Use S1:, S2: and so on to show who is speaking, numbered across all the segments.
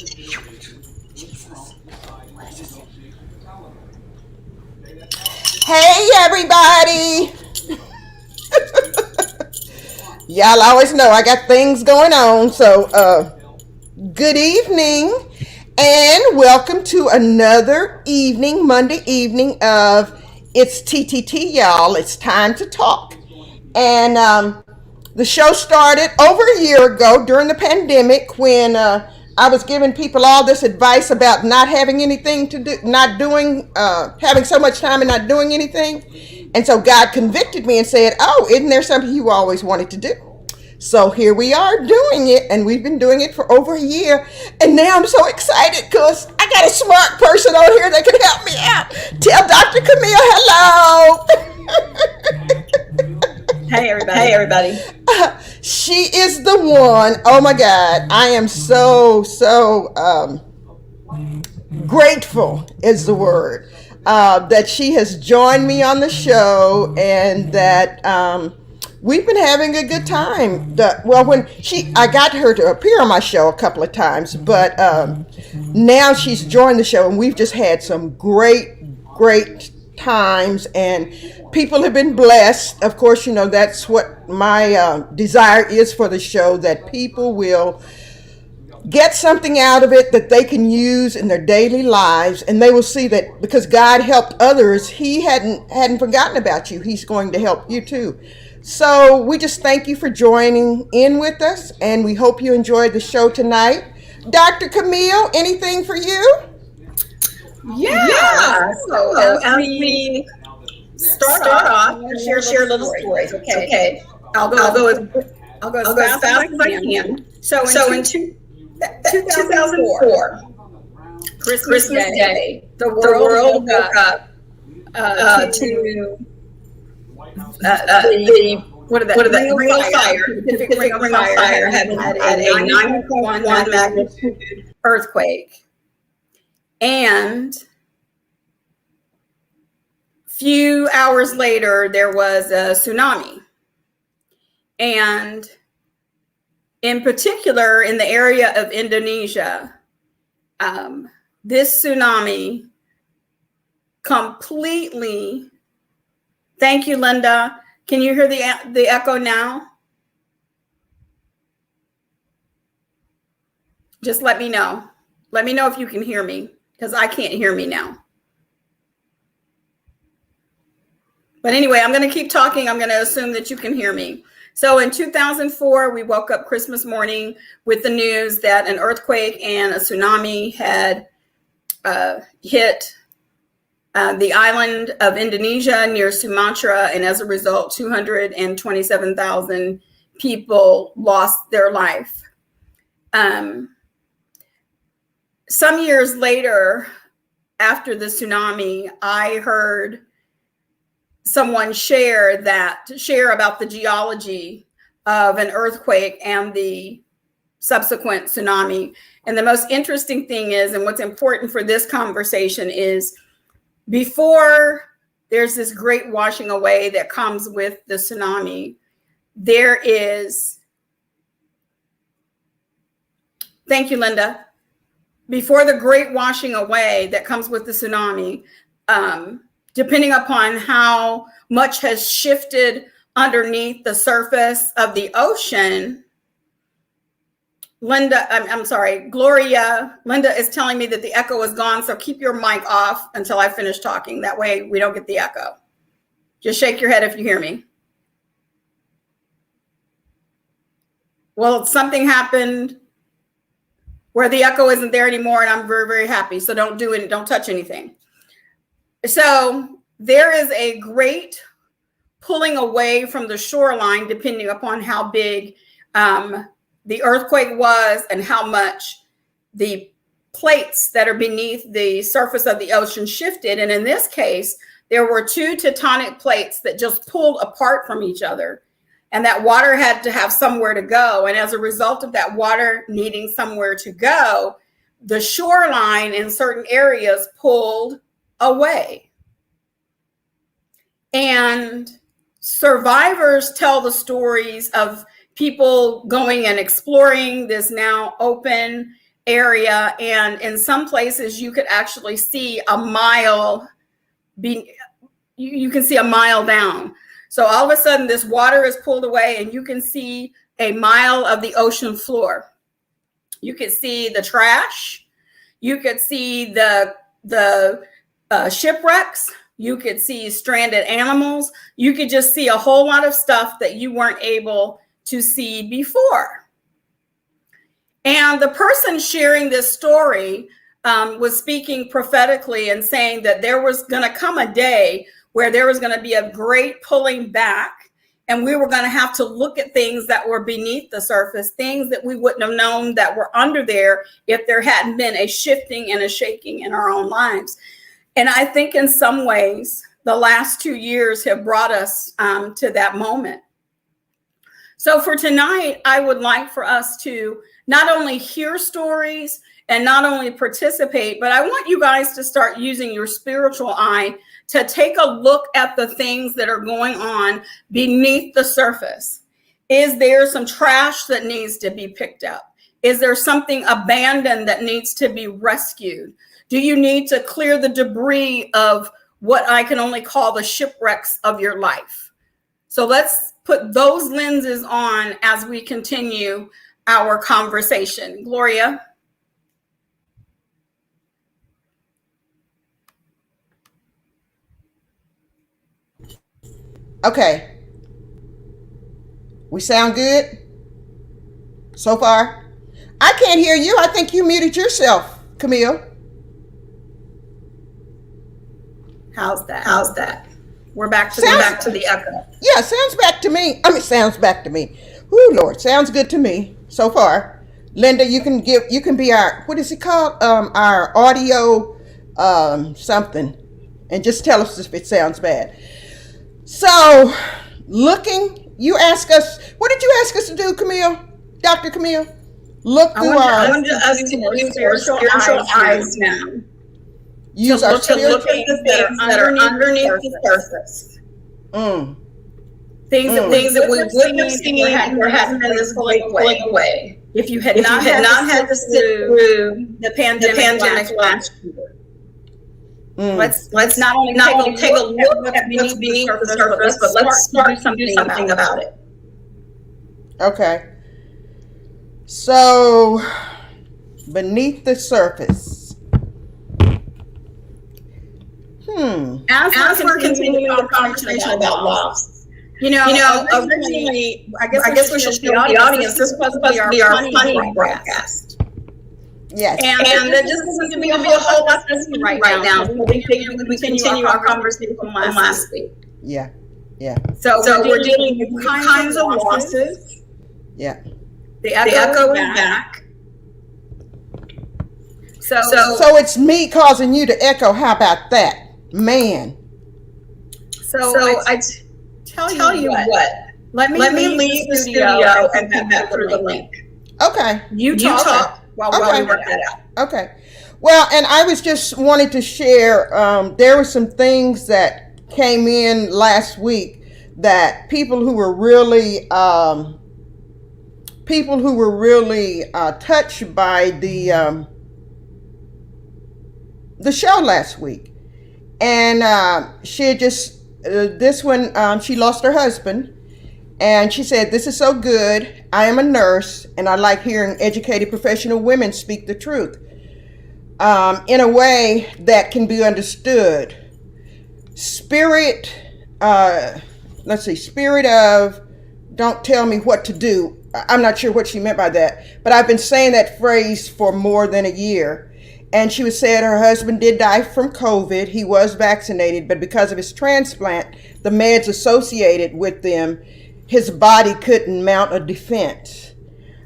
S1: Hey, everybody. Y'all always know I got things going on. So, good evening and welcome to another evening, Monday evening of It's TTT, y'all. It's time to talk. And the show started over a year ago during the pandemic when I was giving people all this advice about not having anything to do, not doing, having so much time and not doing anything. And so God convicted me and said, "Oh, isn't there something you always wanted to do?" So here we are doing it, and we've been doing it for over a year. And now I'm so excited because I got a smart person on here that can help me out. Tell Dr. Camille hello.
S2: Hey, everybody. Hey, everybody.
S1: She is the one. Oh my God. I am so grateful is the word, that she has joined me on the show and that we've been having a good time. I got her to appear on my show a couple of times, but now she's joined the show and we've just had some great times and people have been blessed. Of course, you know, that's what my desire is for the show, that people will get something out of it that they can use in their daily lives, and they will see that because God helped others, he hadn't forgotten about you. He's going to help you too. So we just thank you for joining in with us, and we hope you enjoyed the show tonight. Dr. Camille, anything for you?
S2: Yeah. So as we start off, share little stories. Okay. I'll go as fast as I can. So in 2004, Christmas Day, the world woke up to the ring of fire. The Pacific Ring of Fire had a 9.1 magnitude earthquake, and few hours later there was a tsunami, and in particular in the area of Indonesia, this tsunami completely. Thank you, Linda. Can you hear the echo now? Just let me know. Let me know if you can hear me, because I can't hear me now. But anyway, I'm going to keep talking. I'm going to assume that you can hear me. So in 2004, we woke up Christmas morning with the news that an earthquake and a tsunami had hit the island of Indonesia near Sumatra, and as a result, 227,000 people lost their life. Some years later, after the tsunami, I heard someone share about the geology of an earthquake and the subsequent tsunami. And the most interesting thing is, and what's important for this conversation is, before there's this great washing away that comes with the tsunami, there is, thank you, Linda. Before the great washing away that comes with the tsunami, depending upon how much has shifted underneath the surface of the ocean, Gloria, Linda is telling me that the echo is gone. So keep your mic off until I finish talking. That way we don't get the echo. Just shake your head if you hear me. Well, something happened where the echo isn't there anymore, and I'm very, very happy. So don't do it. Don't touch anything. So there is a great pulling away from the shoreline, depending upon how big the earthquake was and how much the plates that are beneath the surface of the ocean shifted. And in this case, there were two tectonic plates that just pulled apart from each other, and that water had to have somewhere to go. And as a result of that water needing somewhere to go, the shoreline in certain areas pulled away. And survivors tell the stories of people going and exploring this now open area, and in some places you could actually see a mile. You can see a mile down. So all of a sudden, this water is pulled away, and you can see a mile of the ocean floor. You could see the trash. You could see the shipwrecks. You could see stranded animals. You could just see a whole lot of stuff that you weren't able to see before. And the person sharing this story was speaking prophetically and saying that there was going to come a day where there was going to be a great pulling back, and we were going to have to look at things that were beneath the surface, things that we wouldn't have known that were under there if there hadn't been a shifting and a shaking in our own lives. And I think in some ways, the last 2 years have brought us to that moment. So for tonight, I would like for us to not only hear stories and not only participate, but I want you guys to start using your spiritual eye to take a look at the things that are going on beneath the surface. Is there some trash that needs to be picked up? Is there something abandoned that needs to be rescued? Do you need to clear the debris of what I can only call the shipwrecks of your life? So let's put those lenses on as we continue our conversation. Gloria?
S1: Okay. We sound good so far? I can't hear you. I think you muted yourself, Camille.
S2: How's that? We're back to the echo.
S1: Yeah, sounds back to me. Sounds back to me. Whoo, Lord, sounds good to me so far. Linda, you can be our, what is it called? Our audio something, and just tell us if it sounds bad. So, you ask us, what did you ask us to do, Camille? Dr. Camille? Look through
S2: I want us to use spiritual eyes now.
S1: Use our
S2: to look at the things that are underneath the surface. Things that we wouldn't have seen or hadn't been this pulling away. If you had not had to sit through the pandemic last year. Let's not only take a look at what's beneath the surface, but let's start to do something about it.
S1: Okay. So, beneath the surface.
S2: As we're continuing the conversation about loss, originally, I guess we should show the audience this was supposed to be our Funnies broadcast.
S1: Yes.
S2: And there just doesn't seem to be a whole lot to see right now. So we figured we continue our conversation from last week.
S1: Yeah.
S2: So we're dealing with kinds of losses.
S1: Yeah.
S2: The echo is back.
S1: So it's me causing you to echo. How about that? Man.
S2: So I tell you what. Let me leave the studio and come back through the link.
S1: Okay.
S2: You talk while we work that out.
S1: Okay. Well, and I was just wanted to share, there were some things that came in last week that people who were really touched by the show last week. And she had just, this one, she lost her husband. And she said, "This is so good. I am a nurse, and I like hearing educated professional women speak the truth in a way that can be understood. Spirit of, don't tell me what to do." I'm not sure what she meant by that, but I've been saying that phrase for more than a year. And she was saying her husband did die from COVID. He was vaccinated, but because of his transplant, the meds associated with them, his body couldn't mount a defense.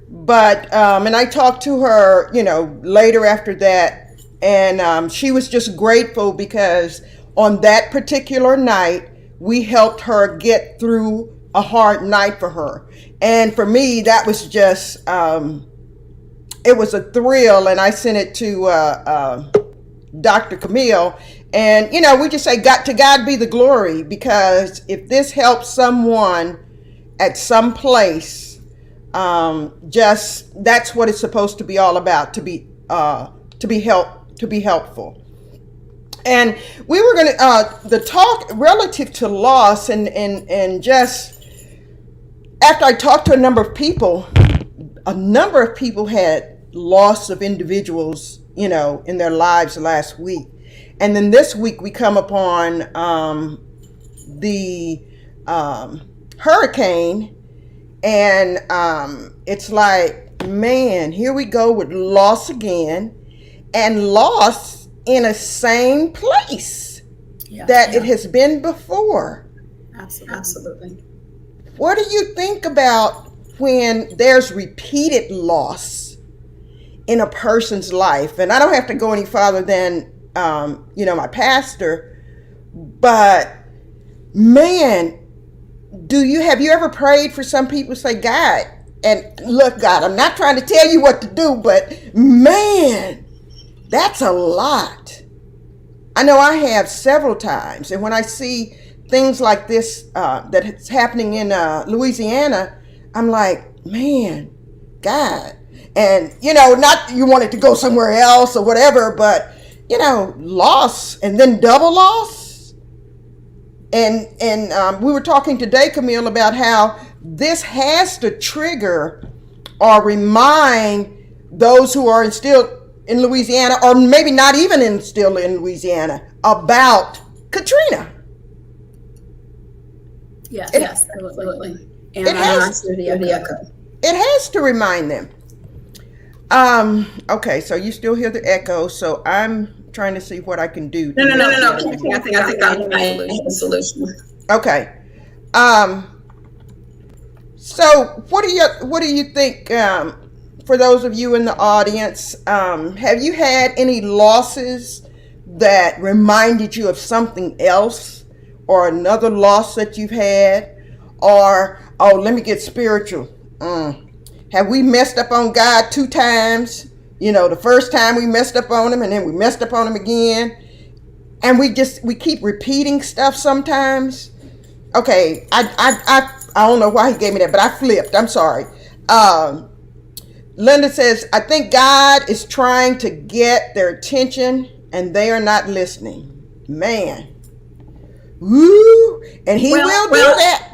S1: But, and I talked to her, later after that, and she was just grateful because on that particular night, we helped her get through a hard night for her. And for me, that was just, it was a thrill, and I sent it to Dr. Camille. And, we just say, to God be the glory, because if this helps someone at some place, just that's what it's supposed to be all about, to be helpful. And we were going to the talk relative to loss, and just after I talked to a number of people had loss of individuals, in their lives last week. And then this week we come upon the hurricane, and it's like, man, here we go with loss again, and loss in a same place that it has been before.
S2: Absolutely.
S1: What do you think about when there's repeated loss in a person's life? And I don't have to go any farther than, my pastor, but man, have you ever prayed for some people, say, God, and look, God, I'm not trying to tell you what to do, but man, that's a lot. I know I have several times. And when I see things like this that's happening in Louisiana, I'm like, man, God. And, not you want it to go somewhere else or whatever, but, loss and then double loss. And we were talking today, Camille, about how this has to trigger or remind those who are still in Louisiana, or maybe not even still in Louisiana, about Katrina.
S2: Yes, absolutely. And
S1: it has to remind them. Okay, so you still hear the echo, so I'm trying to see what I can do.
S2: No. I think I'm the solution.
S1: Okay. So what do you think, for those of you in the audience, have you had any losses that reminded you of something else, or another loss that you've had? Or, let me get spiritual. Have we messed up on God 2 times? The first time we messed up on him, and then we messed up on him again. And we keep repeating stuff sometimes. Okay, I don't know why he gave me that, but I flipped. I'm sorry. Linda says, I think God is trying to get their attention and they are not listening. Man. Woo! And he will do that.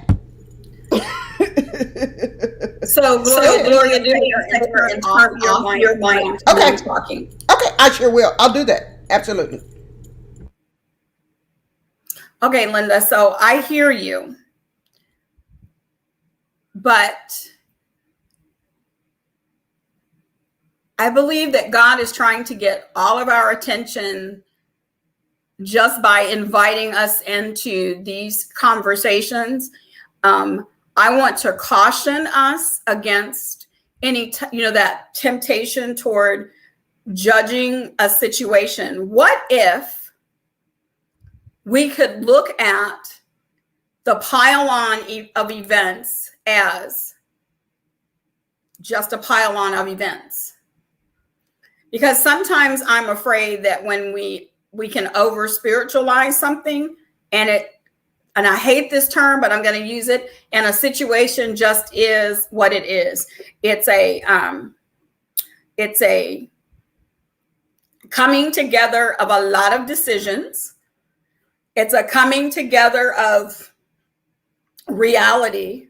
S2: So, Gloria, do me a favor and turn off your mic.
S1: Okay.
S2: Talking.
S1: Okay, I sure will. I'll do that. Absolutely.
S2: Okay, Linda, so I hear you. But I believe that God is trying to get all of our attention just by inviting us into these conversations. I want to caution us against any, that temptation toward judging a situation. What if we could look at the pylon of events as just a pylon of events? Because sometimes I'm afraid that when we can over spiritualize something, and I hate this term, but I'm going to use it, and a situation just is what it is. It's a coming together of a lot of decisions. It's a coming together of reality.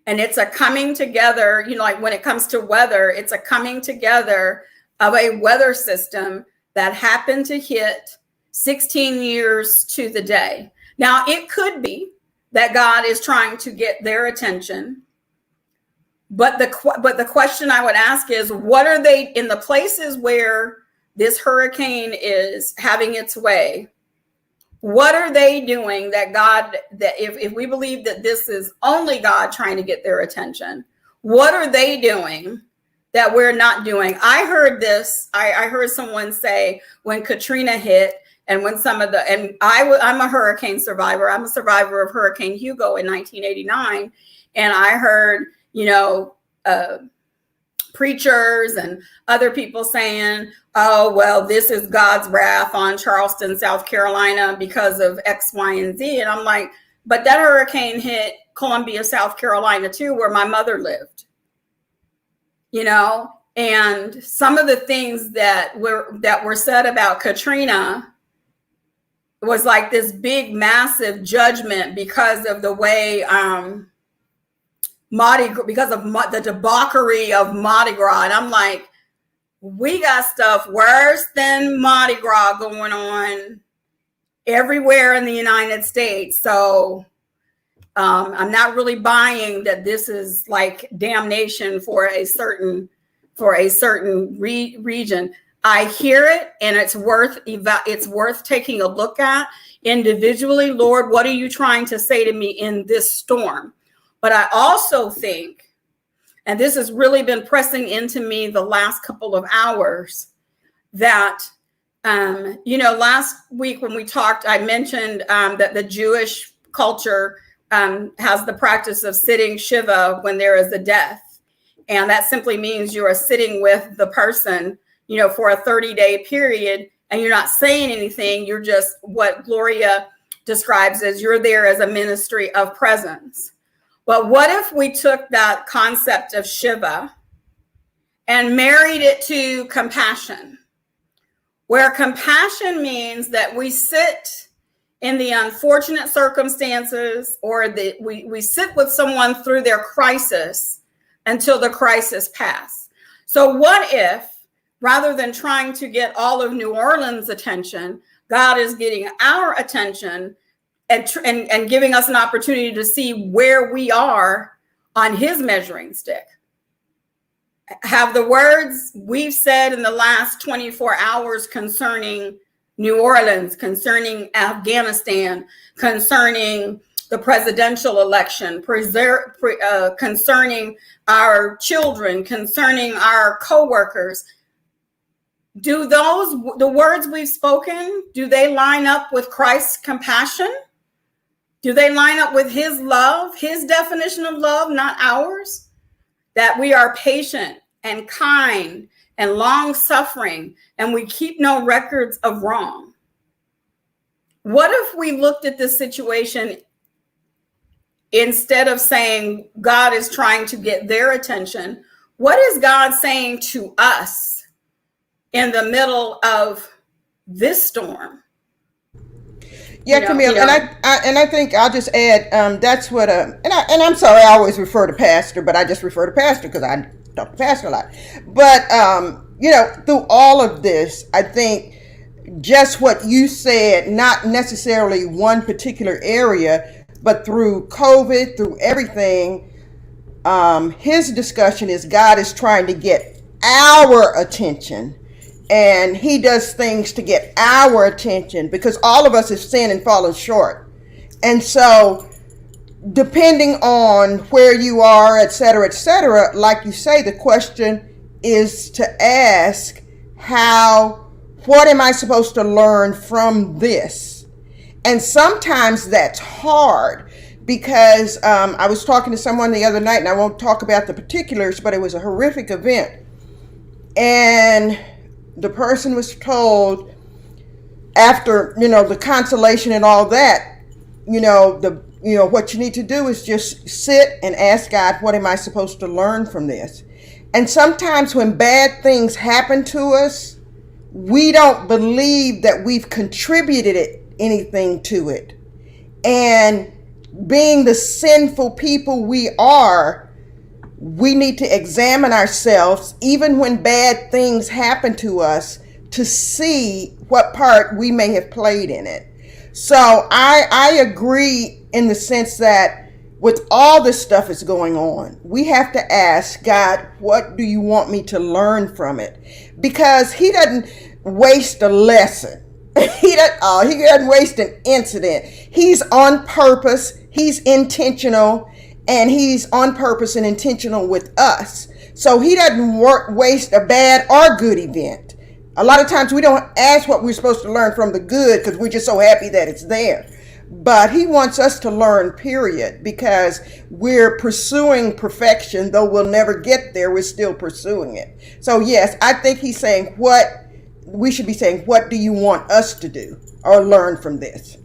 S2: And it's a coming together, like when it comes to weather, it's a coming together of a weather system that happened to hit 16 years to the day. Now, it could be that God is trying to get their attention. But the question I would ask is, what are they in the places where this hurricane is having its way? What are they doing that if we believe that this is only God trying to get their attention, what are they doing that we're not doing? I heard this. I heard someone say when Katrina hit, and when I'm a hurricane survivor. I'm a survivor of Hurricane Hugo in 1989. And I heard, preachers and other people saying, oh, well, this is God's wrath on Charleston, South Carolina because of X, Y, and Z. And I'm like, but that hurricane hit Columbia, South Carolina too, where my mother lived. and some of the things that were said about Katrina was like this big, massive judgment because of the way because of the debauchery of Mardi Gras. And I'm like, we got stuff worse than Mardi Gras going on everywhere in the United States. So I'm not really buying that this is like damnation for a certain region. I hear it, and it's worth taking a look at individually. Lord, what are you trying to say to me in this storm? But I also think, and this has really been pressing into me the last couple of hours, that last week when we talked, I mentioned that the Jewish culture has the practice of sitting Shiva when there is a death. And that simply means you are sitting with the person, for a 30-day period, and you're not saying anything. You're just what Gloria describes as you're there as a ministry of presence. But what if we took that concept of Shiva and married it to compassion, where compassion means that we sit in the unfortunate circumstances, or we sit with someone through their crisis until the crisis pass. So what if, rather than trying to get all of New Orleans' attention, God is getting our attention and giving us an opportunity to see where we are on his measuring stick? Have the words we've said in the last 24 hours concerning New Orleans, concerning Afghanistan, concerning the presidential election, concerning our children, concerning our coworkers, the words we've spoken, do they line up with Christ's compassion? Do they line up with his love, his definition of love, not ours? That we are patient and kind and long-suffering, and we keep no records of wrong. What if we looked at this situation, instead of saying God is trying to get their attention, what is God saying to us in the middle of this storm?
S1: Yeah, Camille, and I think I'll just add, that's what and I'm sorry, I always refer to pastor, but I just refer to pastor because I talk to pastor a lot. But through all of this, I think just what you said, not necessarily one particular area, but through COVID, through everything, his discussion is God is trying to get our attention. And he does things to get our attention because all of us have sinned and fallen short. And so depending on where you are, et cetera, like you say, the question is to ask what am I supposed to learn from this? And sometimes that's hard because I was talking to someone the other night, and I won't talk about the particulars, but it was a horrific event. And the person was told after, the consolation and all that, what you need to do is just sit and ask God, what am I supposed to learn from this? And sometimes when bad things happen to us, we don't believe that we've contributed anything to it. And being the sinful people we are, we need to examine ourselves, even when bad things happen to us, to see what part we may have played in it. So I agree in the sense that with all this stuff that's going on, we have to ask God, what do you want me to learn from it? Because he doesn't waste a lesson. He doesn't waste an incident. He's on purpose. He's intentional. And he's on purpose and intentional with us. So he doesn't waste a bad or good event. A lot of times we don't ask what we're supposed to learn from the good because we're just so happy that it's there. But he wants us to learn, period, because we're pursuing perfection. Though we'll never get there, we're still pursuing it. So yes, I think he's saying we should be saying, what do you want us to do or learn from this?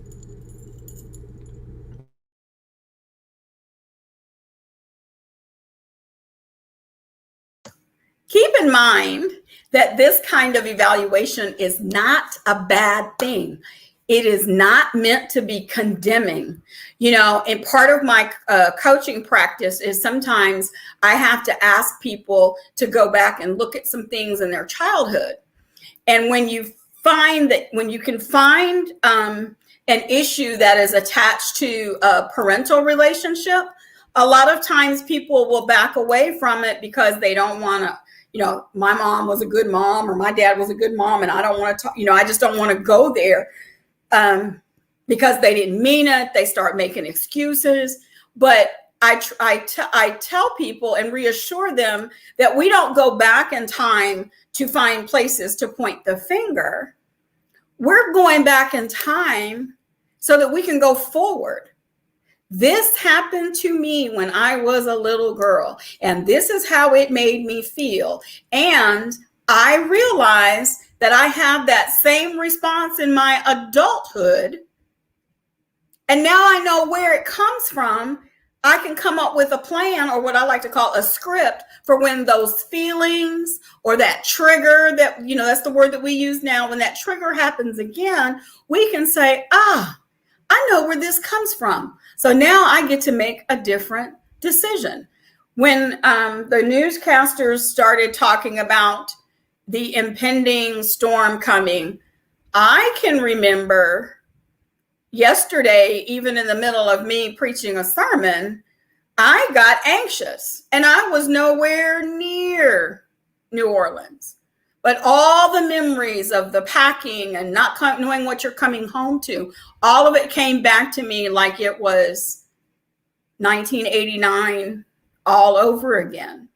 S2: in mind that this kind of evaluation is not a bad thing. It is not meant to be condemning. And part of my coaching practice is sometimes I have to ask people to go back and look at some things in their childhood. And when you can find an issue that is attached to a parental relationship, a lot of times people will back away from it because they don't want to, my mom was a good mom or my dad was a good mom, and I don't want to talk, I just don't want to go there because they didn't mean it. They start making excuses. But I tell people and reassure them that we don't go back in time to find places to point the finger. We're going back in time so that we can go forward. This happened to me when I was a little girl, and this is how it made me feel. And I realized that I have that same response in my adulthood. And now I know where it comes from. I can come up with a plan, or what I like to call a script, for when those feelings or that trigger that, that's the word that we use now, when that trigger happens again, we can say, I know where this comes from. So now I get to make a different decision. When the newscasters started talking about the impending storm coming, I can remember yesterday, even in the middle of me preaching a sermon, I got anxious and I was nowhere near New Orleans. But all the memories of the packing and not knowing what you're coming home to, all of it came back to me like it was 1989 all over again.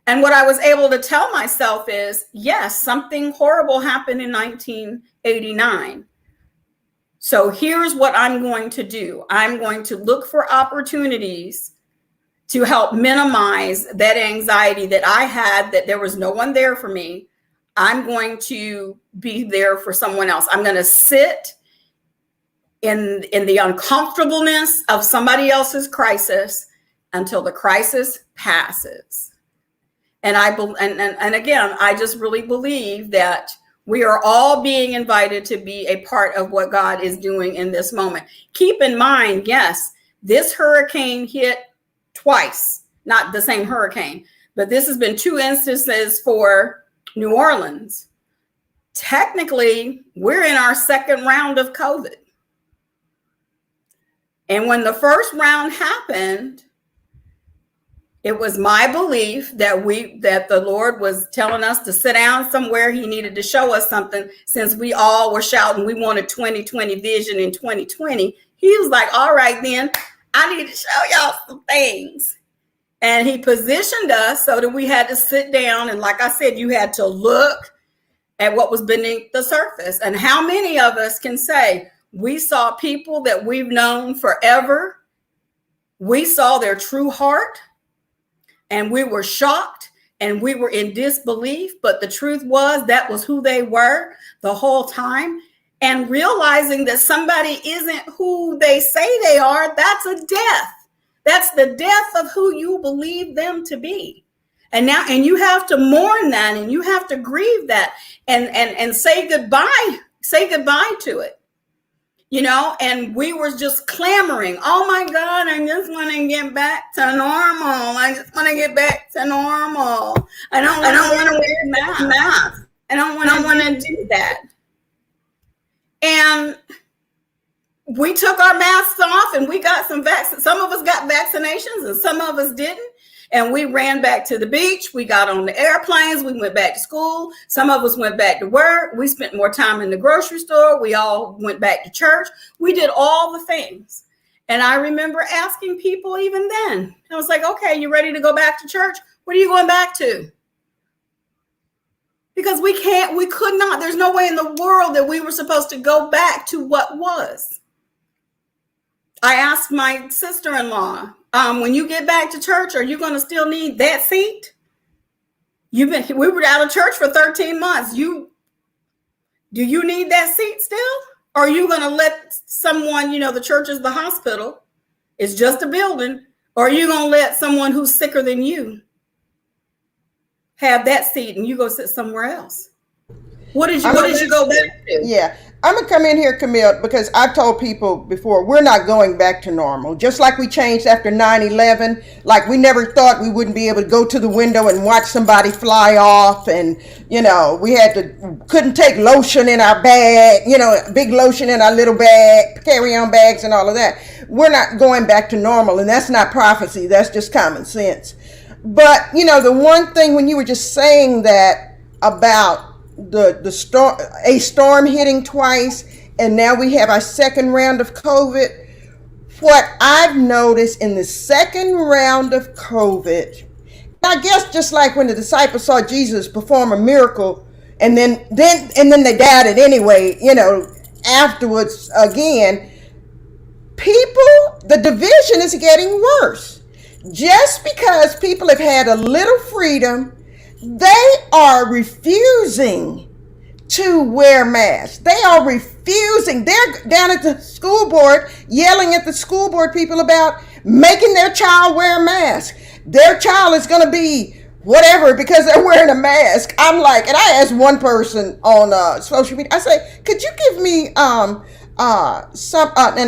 S2: And what I was able to tell myself is, yes, something horrible happened in 1989. So here's what I'm going to do. I'm going to look for opportunities to help minimize that anxiety that I had, that there was no one there for me. I'm going to be there for someone else. I'm going to sit in the uncomfortableness of somebody else's crisis until the crisis passes. And again, I just really believe that we are all being invited to be a part of what God is doing in this moment. Keep in mind, yes, this hurricane hit twice, not the same hurricane, but this has been 2 instances for New Orleans. Technically, we're in our second round of COVID. And when the first round happened, it was my belief that the Lord was telling us to sit down somewhere. He needed to show us something, since we all were shouting we wanted 2020 vision in 2020. He was like, all right, then I need to show y'all some things. And he positioned us so that we had to sit down. And like I said, you had to look at what was beneath the surface. And how many of us can say we saw people that we've known forever? We saw their true heart. And we were shocked and we were in disbelief. But the truth was that was who they were the whole time. And realizing that somebody isn't who they say they are, that's a death. That's the death of who you believe them to be. And you have to mourn that, and you have to grieve that, and say goodbye to it. And we were just clamoring, oh my God, I just want to get back to normal. I just want to get back to normal. I don't want to wear masks. I don't want to do that. And we took our masks off and we got some vaccines. Some of us got vaccinations and some of us didn't. And we ran back to the beach. We got on the airplanes. We went back to school. Some of us went back to work. We spent more time in the grocery store. We all went back to church. We did all the things. And I remember asking people even then, I was like, okay, you ready to go back to church? What are you going back to? Because we could not, there's no way in the world that we were supposed to go back to what was. I asked my sister-in-law, when you get back to church, are you going to still need that seat? We were out of church for 13 months. Do you need that seat still? Or are you going to let someone, the church is the hospital, it's just a building, or are you going to let someone who's sicker than you have that seat and you go sit somewhere else. What did you go back to?
S1: Yeah, I'm gonna come in here, Camille, because I've told people before, we're not going back to normal. Just like we changed after 9/11, like we never thought we wouldn't be able to go to the window and watch somebody fly off, and we couldn't take lotion in our bag, big lotion in our little bag, carry-on bags and all of that. We're not going back to normal, and that's not prophecy, that's just common sense. But the one thing when you were just saying that about the storm, a storm hitting twice, and now we have our second round of COVID. What I've noticed in the second round of COVID, I guess just like when the disciples saw Jesus perform a miracle, and then they doubted it anyway, afterwards again, the division is getting worse. Just because people have had a little freedom, they are refusing to wear masks. They are refusing. They're down at the school board yelling at the school board people about making their child wear a mask. Their child is going to be whatever because they're wearing a mask. I'm like, and I asked one person on social media, I say, could you give me an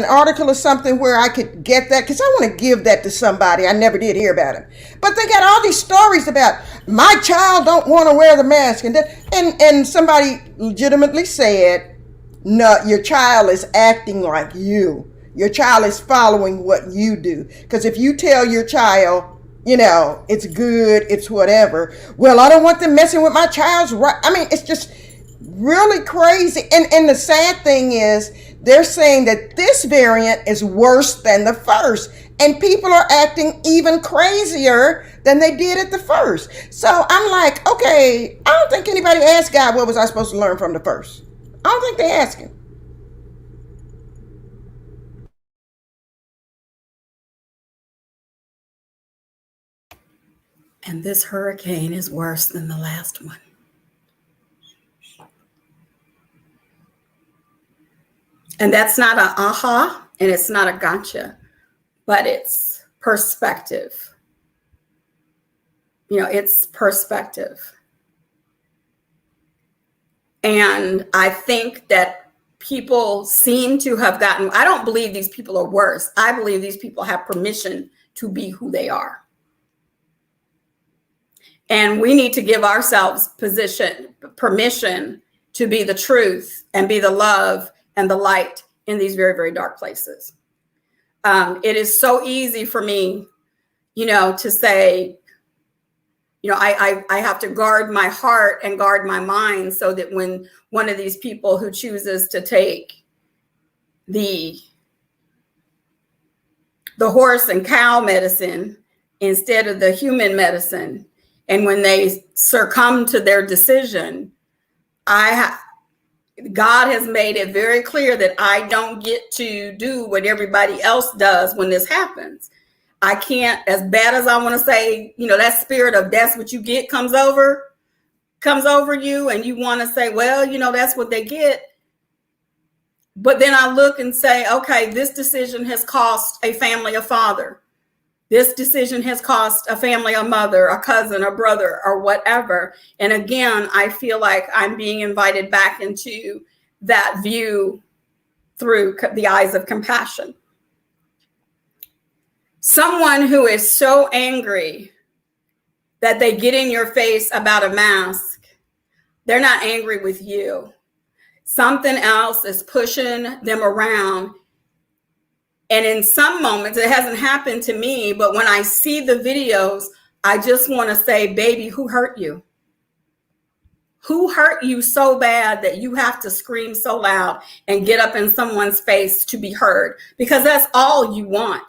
S1: article or something where I could get that, because I want to give that to somebody. I never did hear about it, but they got all these stories about my child don't want to wear the mask, and somebody legitimately said, no, your child is acting like you. Your child is following what you do, because if you tell your child, it's good, it's whatever, well, I don't want them messing with my child's right. I mean, it's just really crazy. And the sad thing is, they're saying that this variant is worse than the first, and people are acting even crazier than they did at the first. So I'm like, okay, I don't think anybody asked God, what was I supposed to learn from the first? I don't think they asked him.
S2: And this hurricane is worse than the last one. And that's not an aha, and it's not a gotcha, but it's perspective. It's perspective. And I think that people seem to have gotten, I don't believe these people are worse. I believe these people have permission to be who they are. And we need to give ourselves permission to be the truth and be the love and the light in these very, very dark places. It is so easy for me, to say, I have to guard my heart and guard my mind so that when one of these people who chooses to take the horse and cow medicine instead of the human medicine, and when they succumb to their decision, God has made it very clear that I don't get to do what everybody else does when this happens. I can't, as bad as I want to say, that spirit of that's what you get comes over you, and you want to say, well, that's what they get. But then I look and say, okay, this decision has cost a family a father. This decision has cost a family a mother, a cousin, a brother, or whatever. And again, I feel like I'm being invited back into that view through the eyes of compassion. Someone who is so angry that they get in your face about a mask, they're not angry with you. Something else is pushing them around. And in some moments, it hasn't happened to me, but when I see the videos, I just want to say, baby, who hurt you? Who hurt you so bad that you have to scream so loud and get up in someone's face to be heard? Because that's all you want,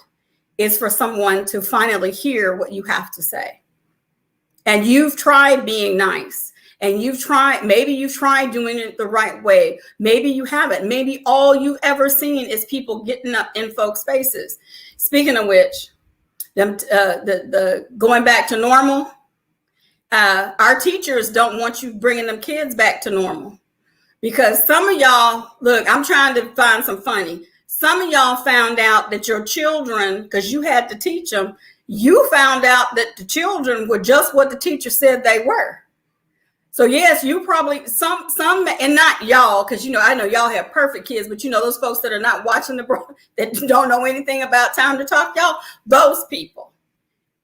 S2: is for someone to finally hear what you have to say. And you've tried being nice. And maybe you've tried doing it the right way. Maybe you haven't. Maybe all you've ever seen is people getting up in folks' faces. Speaking of which, the going back to normal, our teachers don't want you bringing them kids back to normal, because some of y'all, look, I'm trying to find some funny. Some of y'all found out that your children, because you had to teach them, you found out that the children were just what the teacher said they were. So yes, you probably some and not y'all, because I know y'all have perfect kids, but those folks that are not watching that don't know anything about time to talk, y'all, those people,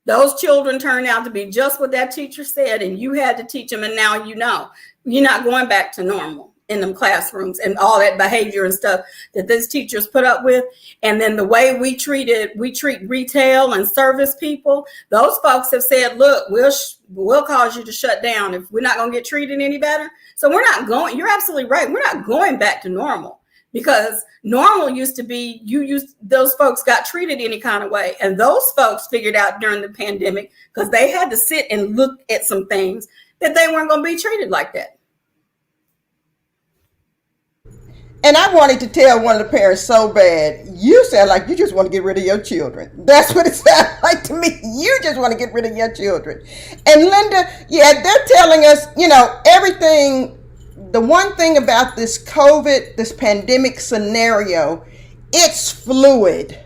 S2: those children turned out to be just what that teacher said, and you had to teach them, and now you're not going back to normal in them classrooms and all that behavior and stuff that these teachers put up with. And then the way we treat retail and service people, those folks have said, look, we'll cause you to shut down if we're not going to get treated any better. So you're absolutely right. We're not going back to normal, because normal used to be those folks got treated any kind of way. And those folks figured out during the pandemic, because they had to sit and look at some things, that they weren't going to be treated like that.
S1: And I wanted to tell one of the parents so bad, you sound like you just want to get rid of your children. That's what it sounds like to me. You just want to get rid of your children. And Linda, yeah, they're telling us, everything. The one thing about this COVID, this pandemic scenario, it's fluid.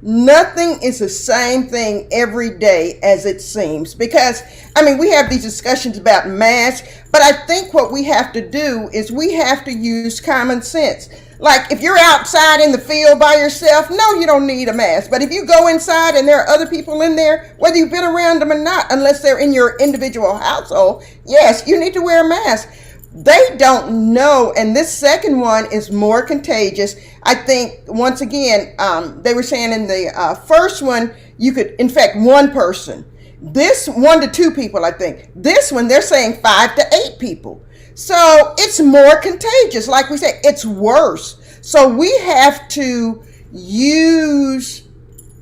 S1: Nothing is the same thing every day as it seems, because we have these discussions about masks, but I think what we have to do is we have to use common sense. Like if you're outside in the field by yourself, no, you don't need a mask. But if you go inside and there are other people in there, whether you've been around them or not, unless they're in your individual household, yes, you need to wear a mask. They don't know, and this second one is more contagious. I think, once again, they were saying in the first one, you could infect one person. This 1 to 2 people, I think. This one, they're saying 5 to 8 people. So it's more contagious. Like we say, it's worse. So we have to use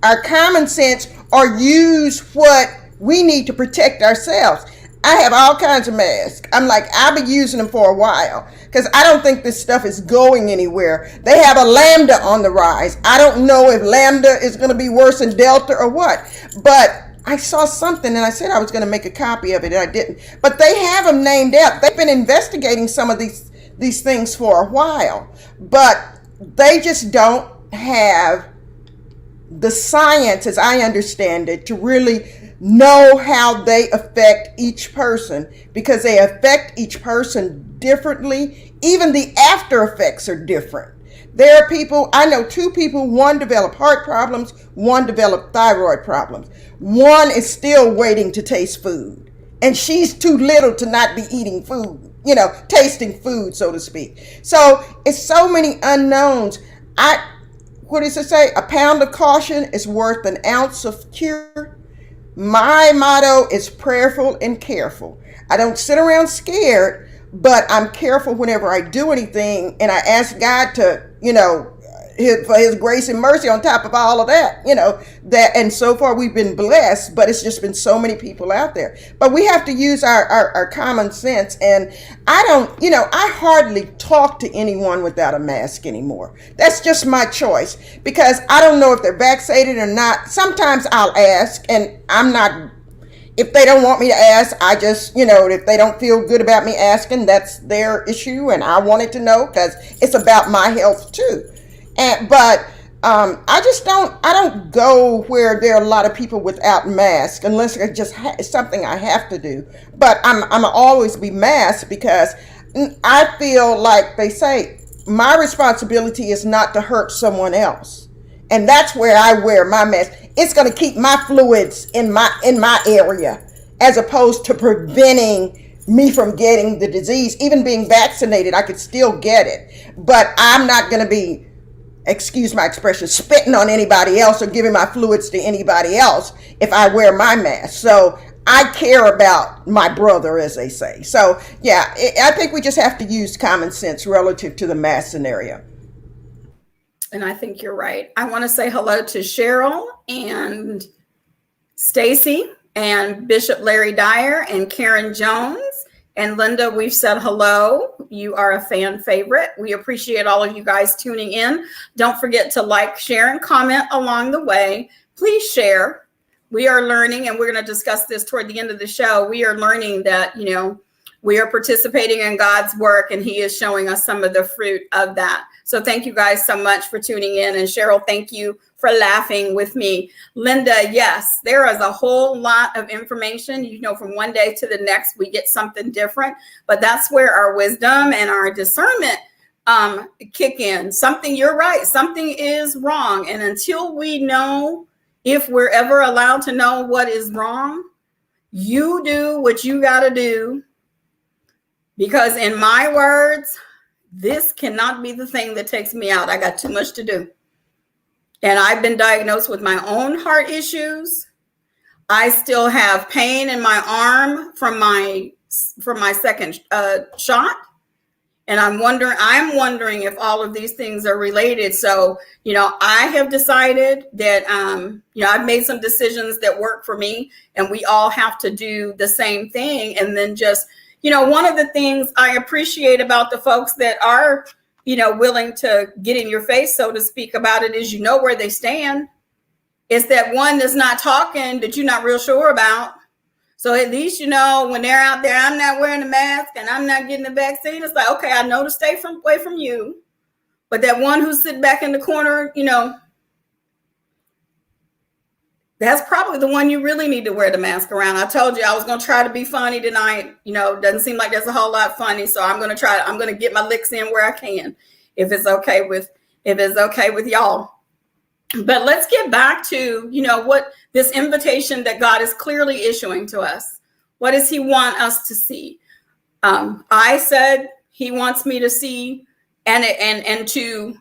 S1: our common sense or use what we need to protect ourselves. I have all kinds of masks. I'll be using them for a while because I don't think this stuff is going anywhere. They have a Lambda on the rise. I don't know if Lambda is going to be worse than Delta or what, but I saw something and I said I was going to make a copy of it and I didn't. But they have them named out. They've been investigating some of these things for a while, but they just don't have the science, as I understand it, to really know how they affect each person, because they affect each person differently. Even the after effects are different. There are people, I know 2 people, one developed heart problems, one developed thyroid problems. One is still waiting to taste food, and she's too little to not be eating food, tasting food, so to speak. So it's so many unknowns. What does it say? A pound of caution is worth an ounce of cure. My motto is prayerful and careful. I don't sit around scared, but I'm careful whenever I do anything, and I ask God to, for his grace and mercy on top of all of that, and so far we've been blessed, but it's just been so many people out there. But we have to use our common sense, and I hardly talk to anyone without a mask anymore. That's just my choice, because I don't know if they're vaccinated or not. Sometimes I'll ask, and if they don't want me to ask, I just, if they don't feel good about me asking, that's their issue, and I wanted to know because it's about my health too. But I don't go where there are a lot of people without masks unless it's something I have to do. But I'm always be masked because I feel like they say my responsibility is not to hurt someone else. And that's where I wear my mask. It's going to keep my fluids in my area, as opposed to preventing me from getting the disease. Even being vaccinated, I could still get it. But I'm not going to be, excuse my expression, spitting on anybody else or giving my fluids to anybody else if I wear my mask. So I care about my brother, as they say. So yeah, I think we just have to use common sense relative to the mask scenario.
S2: And I think you're right. I want to say hello to Cheryl and Stacy and Bishop Larry Dyer and Karen Jones. And Linda, we've said hello. You are a fan favorite. We appreciate all of you guys tuning in. Don't forget to like, share, and comment along the way. Please share. We are learning, and we're going to discuss this toward the end of the show. We are learning that, we are participating in God's work, and he is showing us some of the fruit of that. So thank you guys so much for tuning in. And Cheryl, thank you for laughing with me. Linda, yes, there is a whole lot of information. You know, from one day to the next, we get something different, but that's where our wisdom and our discernment kick in. Something, you're right, something is wrong. And until we know, if we're ever allowed to know what is wrong, you do what you got to do. Because in my words, this cannot be the thing that takes me out. I got too much to do. And I've been diagnosed with my own heart issues. I still have pain in my arm from my second shot. And I'm wondering if all of these things are related. So, you know, I have decided that, you know, I've made some decisions that work for me, and we all have to do the same thing. And then just, you know, one of the things I appreciate about the folks that are, you know, willing to get in your face, so to speak, about it is, you know, where they stand. It's that one that's not talking that you're not real sure about. So at least, you know, when they're out there, I'm not wearing a mask and I'm not getting the vaccine. It's like, okay, I know to stay away from you. But that one who's sitting back in the corner, you know, that's probably the one you really need to wear the mask around. I told you I was going to try to be funny tonight. You know, doesn't seem like there's a whole lot funny. So I'm going to get my licks in where I can, if it's okay with y'all. But let's get back to, you know, what this invitation that God is clearly issuing to us. What does he want us to see? I said he wants me to see and to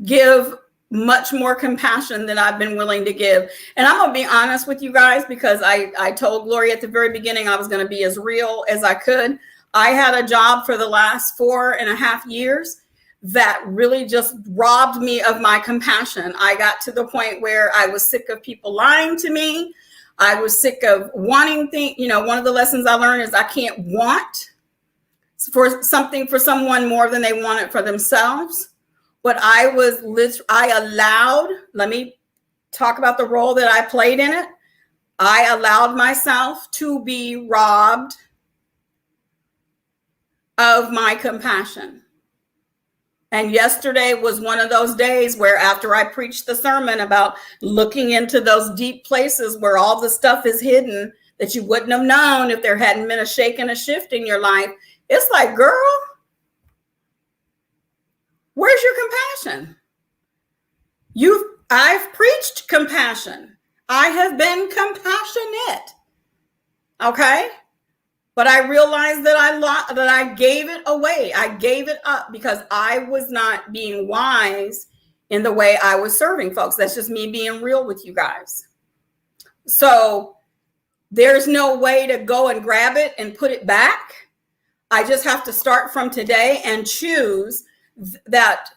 S2: give much more compassion than I've been willing to give. And I'm going to be honest with you guys, because I told Gloria at the very beginning I was going to be as real as I could. I had a job for the last 4.5 years that really just robbed me of my compassion. I got to the point where I was sick of people lying to me. I was sick of wanting things. You know, one of the lessons I learned is I can't want for something for someone more than they want it for themselves. But I allowed, let me talk about the role that I played in it. I allowed myself to be robbed of my compassion. And yesterday was one of those days where, after I preached the sermon about looking into those deep places where all the stuff is hidden that you wouldn't have known if there hadn't been a shake and a shift in your life, it's like, girl, where's your compassion? I've preached compassion. I have been compassionate. Okay? But I realized that I gave it away. I gave it up because I was not being wise in the way I was serving folks. That's just me being real with you guys. So there's no way to go and grab it and put it back. I just have to start from today and choose that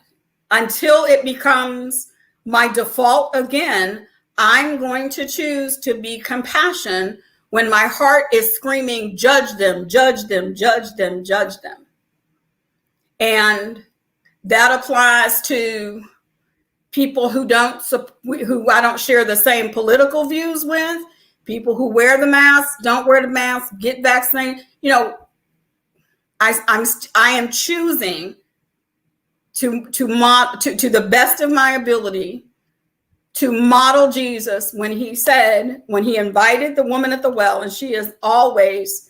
S2: until it becomes my default again. I'm going to choose to be compassion when my heart is screaming, judge them, judge them, judge them, judge them. And that applies to people who I don't share the same political views with, people who wear the mask, don't wear the mask, get vaccinated. You know, I am choosing to the best of my ability to model Jesus when he invited the woman at the well, and he is always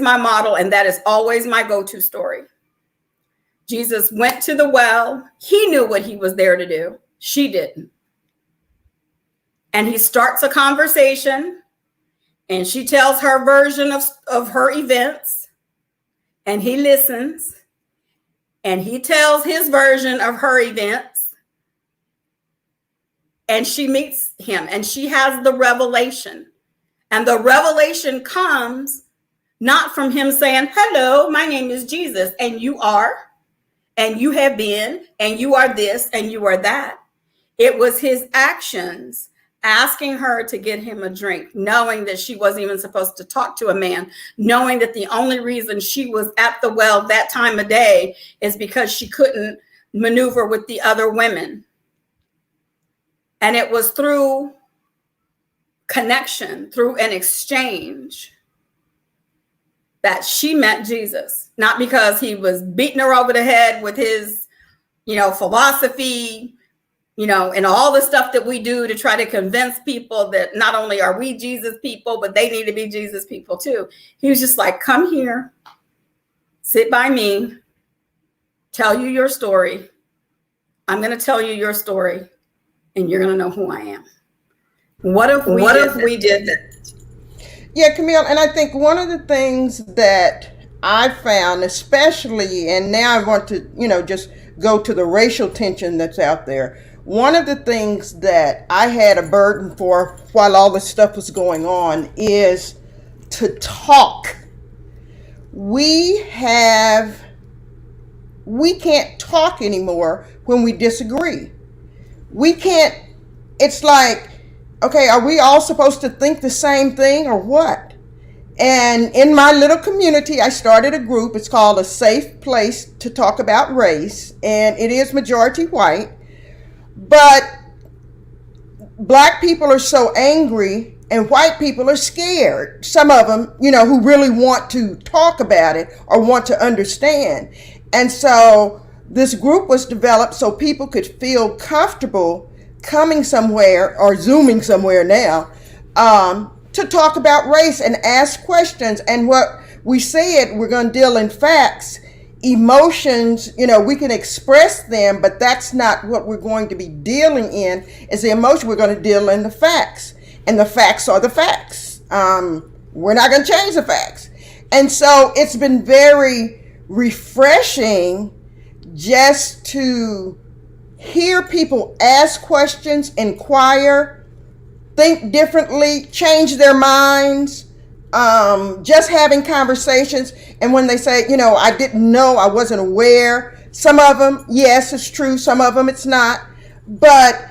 S2: my model, and that is always my go-to story. Jesus went to the well. He knew what he was there to do. She didn't. And he starts a conversation, and she tells her version of her events, and he listens, and he tells his version of her events. And she meets him, and she has the revelation. And the revelation comes not from him saying, hello, my name is Jesus, and you are, and you have been, and you are this, and you are that. It was his actions asking her to get him a drink, knowing that she wasn't even supposed to talk to a man, knowing that the only reason she was at the well that time of day is because she couldn't maneuver with the other women. And it was through connection, through an exchange, that she meant Jesus, not because he was beating her over the head with his, philosophy, and all the stuff that we do to try to convince people that not only are we Jesus people, but they need to be Jesus people too. He was just like, come here, sit by me, tell you your story. I'm going to tell you your story, and you're going to know who I am. What if we did that?
S1: Yeah, Camille, and I think one of the things that I found, especially, and now I want to, just go to the racial tension that's out there. One of the things that I had a burden for while all this stuff was going on is to talk. We can't talk anymore when we disagree. We can't, it's like, okay, are we all supposed to think the same thing or what? And in my little community, I started a group. It's called A Safe Place to Talk About Race, and it is majority white. But black people are so angry and white people are scared. Some of them, who really want to talk about it or want to understand. And so this group was developed so people could feel comfortable coming somewhere or Zooming somewhere now to talk about race and ask questions. And what we said, we're going to deal in facts. Emotions, we can express them, but that's not what we're going to be dealing in is the emotion. We're going to deal in the facts, and the facts are the facts. We're not going to change the facts. And so it's been very refreshing just to hear people ask questions, inquire, think differently, change their minds, just having conversations. And when they say, I didn't know, I wasn't aware, some of them, yes, it's true. Some of them, it's not. But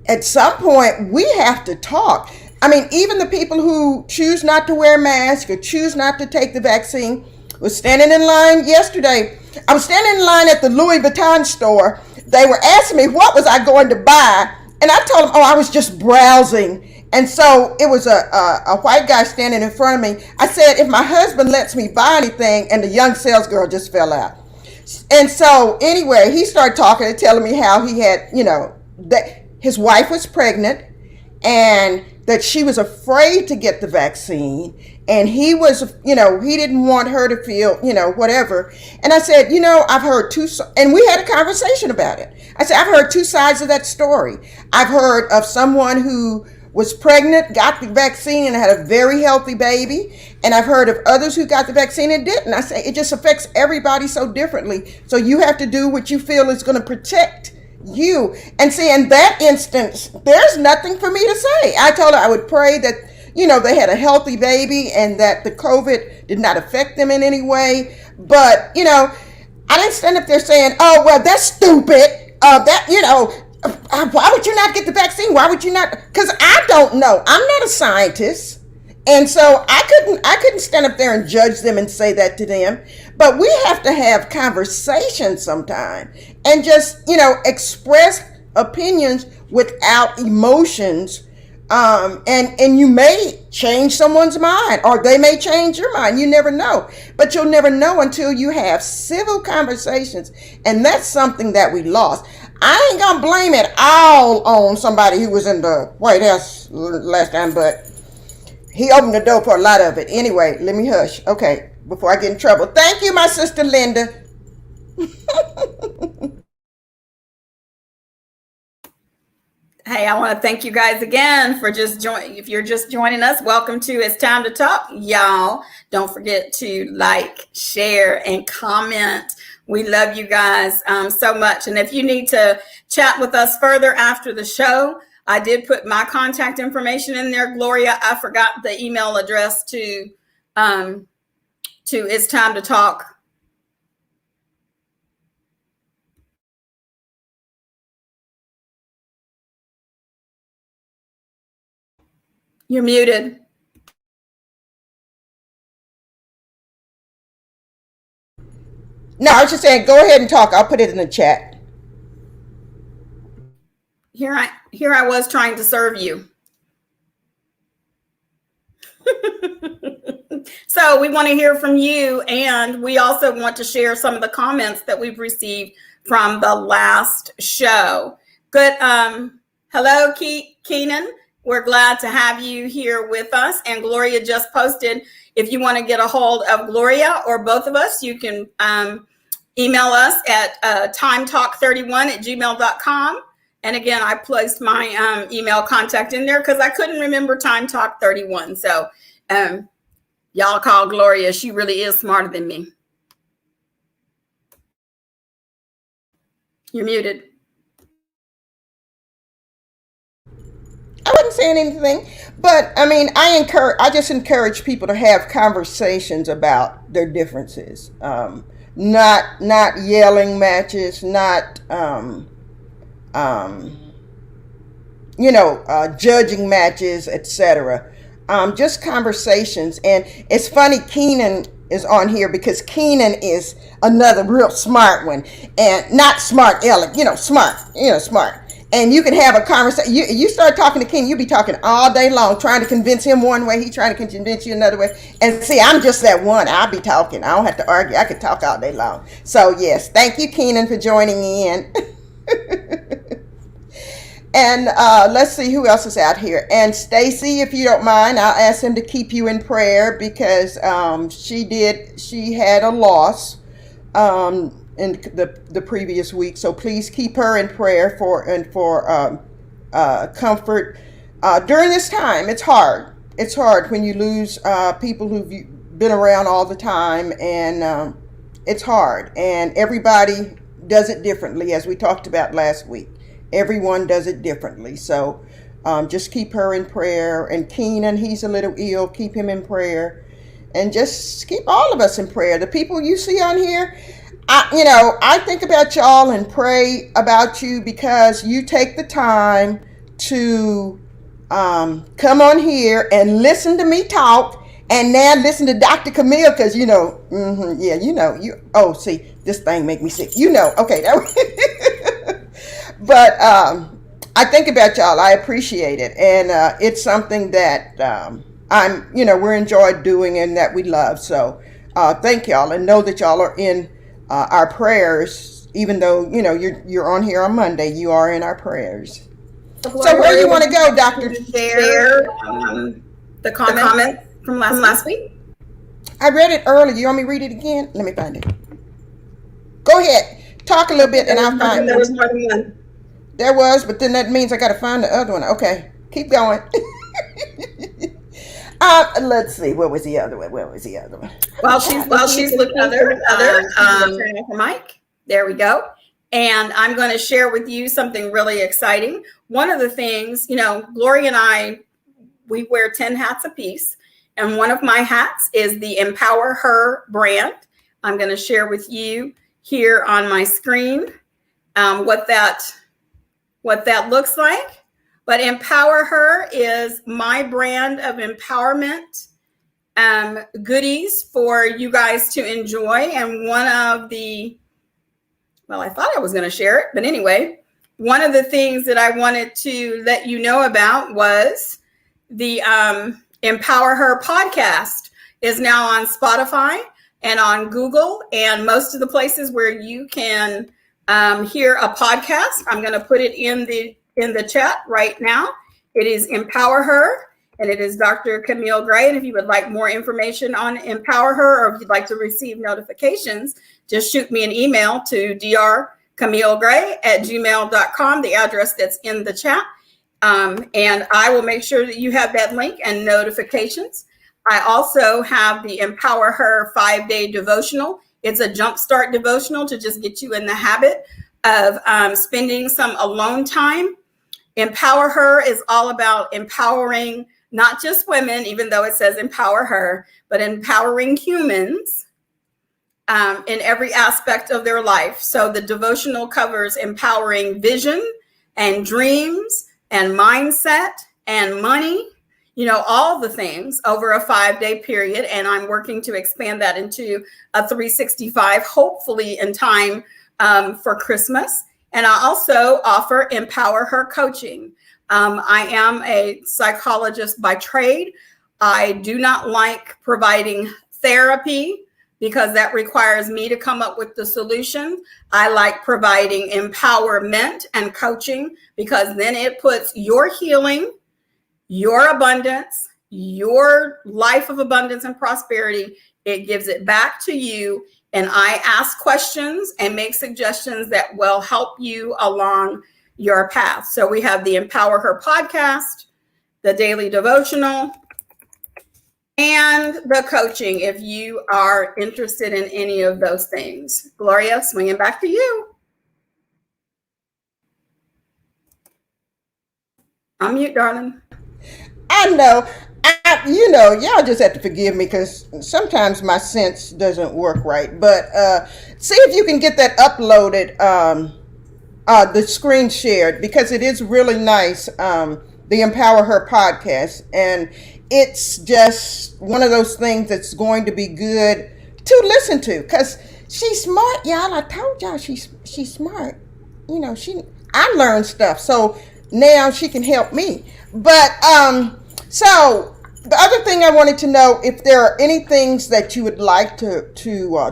S1: at some point, we have to talk. I mean, even the people who choose not to wear masks or choose not to take the vaccine was standing in line yesterday. I was standing in line at the Louis Vuitton store. They were asking me what was I going to buy. And I told them, I was just browsing. And so it was a white guy standing in front of me. I said, if my husband lets me buy anything, and the young sales girl just fell out. And so anyway, he started talking and telling me how he had, that his wife was pregnant and that she was afraid to get the vaccine. And he was, he didn't want her to feel, whatever. And I said, I've heard and we had a conversation about it. I said, I've heard two sides of that story. I've heard of someone who was pregnant, got the vaccine, and had a very healthy baby. And I've heard of others who got the vaccine and didn't. I say, it just affects everybody so differently. So you have to do what you feel is going to protect you. And see, in that instance, there's nothing for me to say. I told her I would pray that, they had a healthy baby and that the COVID did not affect them in any way. But, I didn't stand up there saying, oh, well, that's stupid. Why would you not get the vaccine? Why would you not? Because I don't know. I'm not a scientist. And so I couldn't stand up there and judge them and say that to them. But we have to have conversations sometime and just, express opinions without emotions. And you may change someone's mind, or they may change your mind. You never know. But you'll never know until you have civil conversations. And that's something that we lost. I ain't gonna blame it all on somebody who was in the White House last time, but he opened the door for a lot of it. Anyway, let me hush. Okay, before I get in trouble. Thank you, my sister Linda.
S2: Hey, I want to thank you guys again for just joining. If you're just joining us, welcome to It's Time to Talk. Y'all, don't forget to like, share, and comment. We love you guys so much. And if you need to chat with us further after the show, I did put my contact information in there. Gloria, I forgot the email address to It's Time to Talk. You're muted.
S1: No, I was just saying, go ahead and talk. I'll put it in the chat.
S2: Here I was trying to serve you. So we want to hear from you, and we also want to share some of the comments that we've received from the last show. Good. Hello, Keenan. We're glad to have you here with us. And Gloria just posted, if you want to get a hold of Gloria or both of us, you can email us at timetalk31@gmail.com. And again, I placed my email contact in there because I couldn't remember Time Talk 31. So y'all call Gloria. She really is smarter than me. You're muted.
S1: I wasn't saying anything, but I mean, I just encourage people to have conversations about their differences. Not yelling matches, not judging matches, etc. Just conversations. And it's funny, Keenan is on here because Keenan is another real smart one, and not smart, smart. And you can have a conversation. You start talking to Keenan, you be talking all day long, trying to convince him one way, he trying to convince you another way. And see, I'm just that one. I'll be talking. I don't have to argue. I could talk all day long. So yes, thank you, Keenan, for joining in. And let's see who else is out here. And Stacy, if you don't mind, I'll ask him to keep you in prayer because she had a loss in the previous week. So please keep her in prayer for comfort during this time. It's hard. It's hard when you lose people who've been around all the time, and it's hard. And everybody does it differently, as we talked about last week. Everyone does it differently. So just keep her in prayer. And Keenan, he's a little ill. Keep him in prayer. And just keep all of us in prayer. The people you see on here, I think about y'all and pray about you because you take the time to come on here and listen to me talk. And now listen to Dr. Camille because, see, this thing make me sick. Okay. But I think about y'all. I appreciate it. And it's something that we're enjoyed doing and that we love. So thank y'all, and know that y'all are in our prayers. Even though, you're on here on Monday, you are in our prayers. So where do you want to go, Dr.
S2: Share the comment from last week?
S1: I read it earlier. You want me to read it again? Let me find it. Go ahead. Talk a little bit and I'll find it.
S2: There was more than one.
S1: There was, but then that means I got to find the other one. Okay, keep going. Let's see. Where was the other one? While
S2: she's looking for the other, turn off her mic. There we go. And I'm going to share with you something really exciting. One of the things, Gloria and I, we wear 10 hats apiece. And one of my hats is the Empower Her brand. I'm going to share with you here on my screen what that looks like. But Empower Her is my brand of empowerment goodies for you guys to enjoy. And one of the, I thought I was going to share it, but anyway, one of the things that I wanted to let you know about was the Empower Her podcast is now on Spotify and on Google and most of the places where you can hear a podcast. I'm going to put it in the chat right now. It is Empower Her, and it is Dr. Camille Gray. And if you would like more information on Empower Her, or if you'd like to receive notifications, just shoot me an email to drcamillegray@gmail.com, the address that's in the chat. And I will make sure that you have that link and notifications. I also have the Empower Her 5-day devotional. It's a jumpstart devotional to just get you in the habit of spending some alone time. Empower Her is all about empowering not just women, even though it says empower her, but empowering humans in every aspect of their life. So the devotional covers empowering vision and dreams and mindset and money, all the things over a 5-day period. And I'm working to expand that into a 365, hopefully in time for Christmas. And I also offer Empower Her coaching. I am a psychologist by trade. I do not like providing therapy because that requires me to come up with the solution. I like providing empowerment and coaching because then it puts your healing, your abundance, your life of abundance and prosperity, it gives it back to you. And I ask questions and make suggestions that will help you along your path. So we have the Empower Her podcast, the daily devotional, and the coaching if you are interested in any of those things. Gloria, swinging back to you. Unmute, darling.
S1: I know. Y'all just have to forgive me because sometimes my sense doesn't work right. But see if you can get that uploaded, the screen shared, because it is really nice. The Empower Her podcast, and it's just one of those things that's going to be good to listen to because she's smart, y'all. I told y'all she's smart. I learned stuff, so now she can help me. But so the other thing I wanted to know, if there are any things that you would like to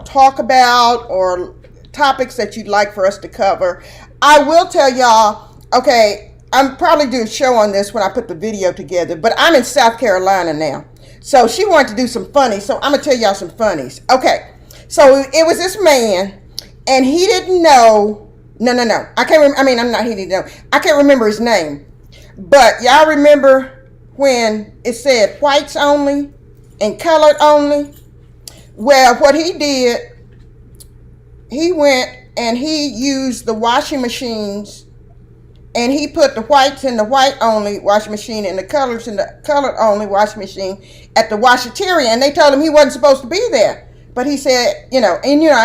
S1: talk about or topics that you'd like for us to cover. I will tell y'all, okay, I'm probably doing a show on this when I put the video together, but I'm in South Carolina now. So she wanted to do some funnies, so I'm going to tell y'all some funnies. Okay, so it was this man, and he didn't know, no, I can't remember, he didn't know, I can't remember his name, but y'all remember when it said whites only and colored only? Well, what he did, he went and he used the washing machines, and he put the whites in the white only washing machine and the colors in the colored only washing machine at the washateria, and they told him he wasn't supposed to be there. But he said, I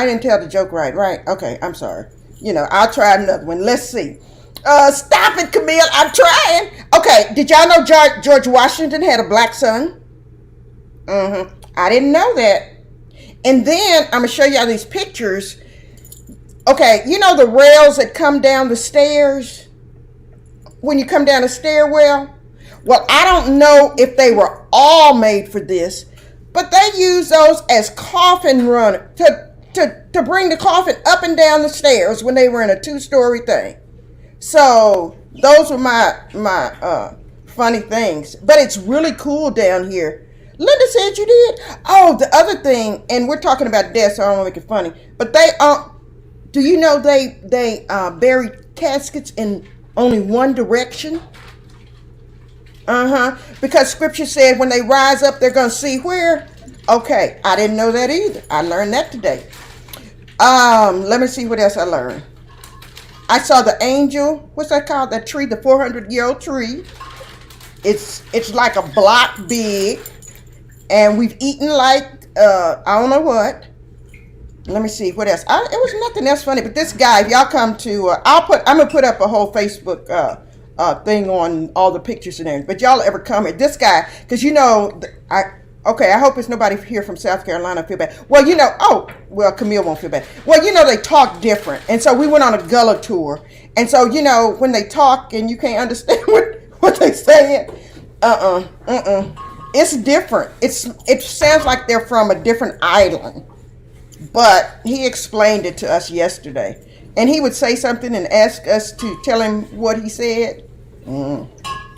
S1: didn't tell the joke right? Okay, I'm sorry. I'll try another one. Let's see. Stop it, Camille. I'm trying. Okay, did y'all know George Washington had a black son? I didn't know that. And then I'm going to show y'all these pictures. Okay, the rails that come down the stairs? When you come down a stairwell? Well, I don't know if they were all made for this, but they use those as coffin runner to bring the coffin up and down the stairs when they were in a 2-story thing. So those were my funny things. But it's really cool down here. Linda said you did. Oh, the other thing, and we're talking about death, so I don't want to make it funny, but they do you know they bury caskets in only one direction? Because scripture said when they rise up, they're going to see where. Okay, I didn't know that either. I learned that today. Let me see what else I learned. I saw the angel. What's that called? That tree, the 400-year-old tree. It's like a block big, and we've eaten like I don't know what. Let me see what else. It was nothing else funny, but this guy, if y'all come to, I'm gonna put up a whole Facebook thing on all the pictures and everything. But y'all ever come here? This guy, because I hope it's nobody here from South Carolina feel bad. Well, Camille won't feel bad. Well, they talk different, and so we went on a gullah tour, and so when they talk and you can't understand what they saying, it's different. It sounds like they're from a different island. But he explained it to us yesterday. And he would say something and ask us to tell him what he said.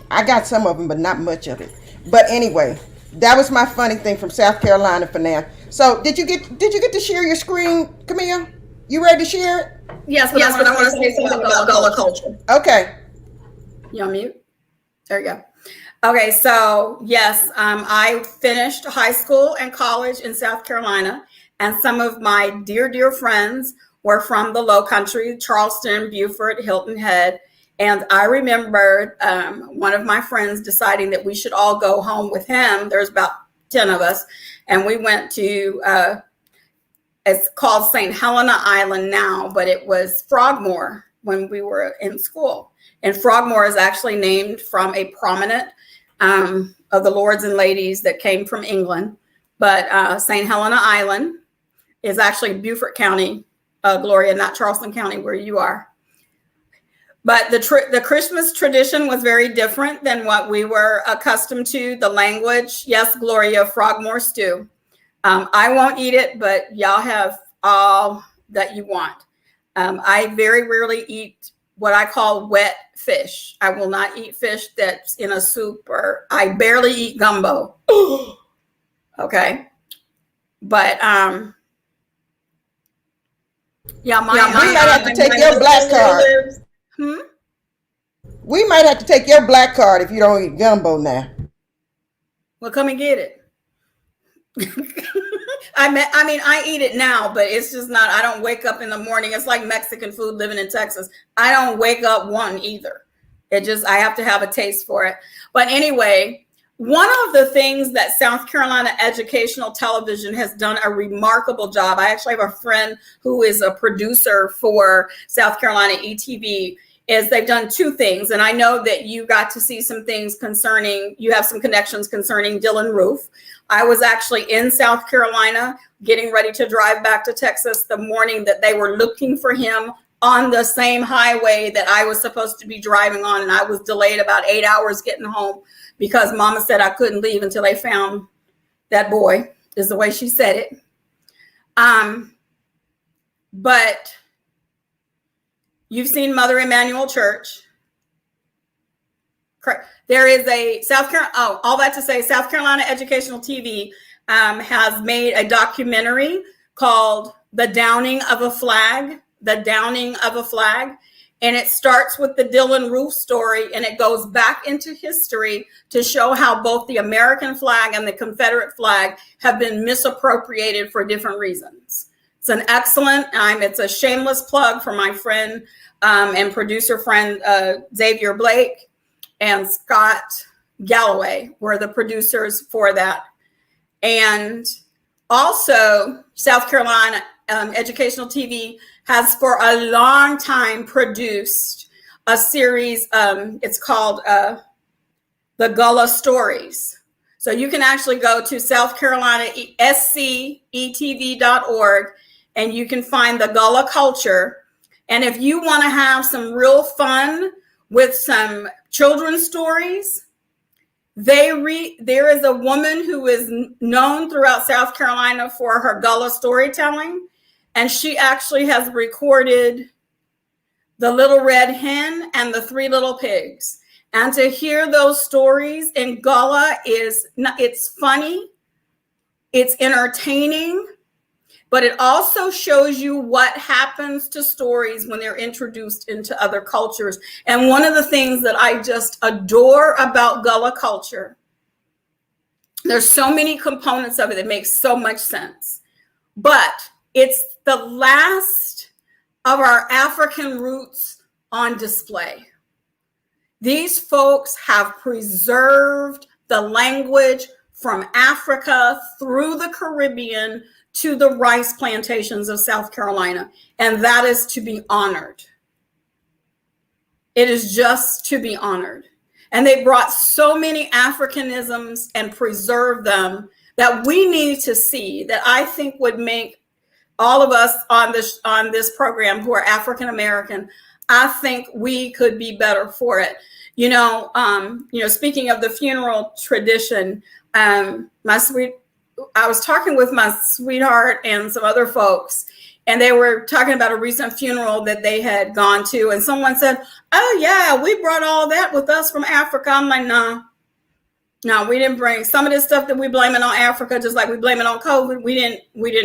S1: I got some of them, but not much of it. But anyway, that was my funny thing from South Carolina for now. So did you get to share your screen, Camille? You ready to share it?
S2: Yes, but I want to say something about gullah culture.
S1: Okay.
S2: You on mute? There you go. Okay, so yes, I finished high school and college in South Carolina. And some of my dear friends were from the Low Country, Charleston, Beaufort, Hilton Head. And I remembered one of my friends deciding that we should all go home with him. There's about 10 of us. And we went to, it's called St. Helena Island now, but it was Frogmore when we were in school. And Frogmore is actually named from a prominent of the lords and ladies that came from England. But St. Helena Island is actually Beaufort County, Gloria, not Charleston County where you are. But the Christmas tradition was very different than what we were accustomed to. The language, yes, Gloria, frogmore stew. I won't eat it, but y'all have all that you want. I very rarely eat what I call wet fish. I will not eat fish that's in a soup, or I barely eat gumbo. Okay. But yeah,
S1: we might have to take your black card. We might have to take your black card if you don't eat gumbo now.
S2: Well, come and get it. I mean, I eat it now, but it's just not, I don't wake up in the morning. It's like Mexican food living in Texas. I don't wake up one either. I have to have a taste for it. But anyway, one of the things that South Carolina Educational Television has done a remarkable job. I actually have a friend who is a producer for South Carolina ETV. Is they've done two things. And I know that you got to see some things you have some connections concerning Dylan Roof. I was actually in South Carolina getting ready to drive back to Texas the morning that they were looking for him on the same highway that I was supposed to be driving on. And I was delayed about 8 hours getting home because Mama said I couldn't leave until they found that boy, is the way she said it. But you've seen Mother Emanuel Church. There is a South Carolina Educational TV has made a documentary called The Downing of a Flag. The Downing of a Flag. And it starts with the Dylan Roof story, and it goes back into history to show how both the American flag and the Confederate flag have been misappropriated for different reasons. It's an excellent, it's a shameless plug for my friend and producer friend, Xavier Blake and Scott Galloway were the producers for that. And also South Carolina Educational TV has for a long time produced a series. It's called The Gullah Stories. So you can actually go to South Carolina scetv.org and you can find the Gullah culture. And if you want to have some real fun with some children's stories, there is a woman who is known throughout South Carolina for her Gullah storytelling. And she actually has recorded The Little Red Hen and The Three Little Pigs. And to hear those stories in Gullah it's funny, it's entertaining, but it also shows you what happens to stories when they're introduced into other cultures. And one of the things that I just adore about Gullah culture, there's so many components of it that make so much sense, but it's the last of our African roots on display. These folks have preserved the language from Africa through the Caribbean to the rice plantations of South Carolina, and that is to be honored. It is just to be honored. And they brought so many Africanisms and preserved them that we need to see, that I think would make all of us on this program who are African American, I think we could be better for it. Speaking of the funeral tradition, I was talking with my sweetheart and some other folks, and they were talking about a recent funeral that they had gone to, and someone said, "Oh yeah, we brought all that with us from Africa." I'm like, no, we didn't bring some of this stuff that we blame it on Africa, just like we blame it on COVID. We didn't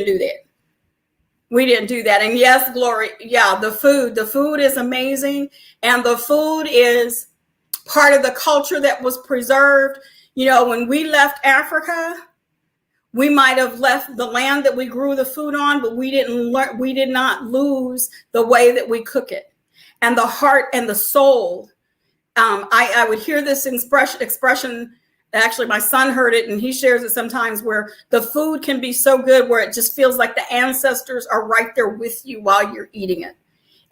S2: do that. We didn't do that. And yes, Glory, yeah, the food is amazing. And the food is part of the culture that was preserved. When we left Africa, we might have left the land that we grew the food on, but we did not lose the way that we cook it and the heart and the soul. I would hear this expression. Actually, my son heard it, and he shares it sometimes, where the food can be so good where it just feels like the ancestors are right there with you while you're eating it.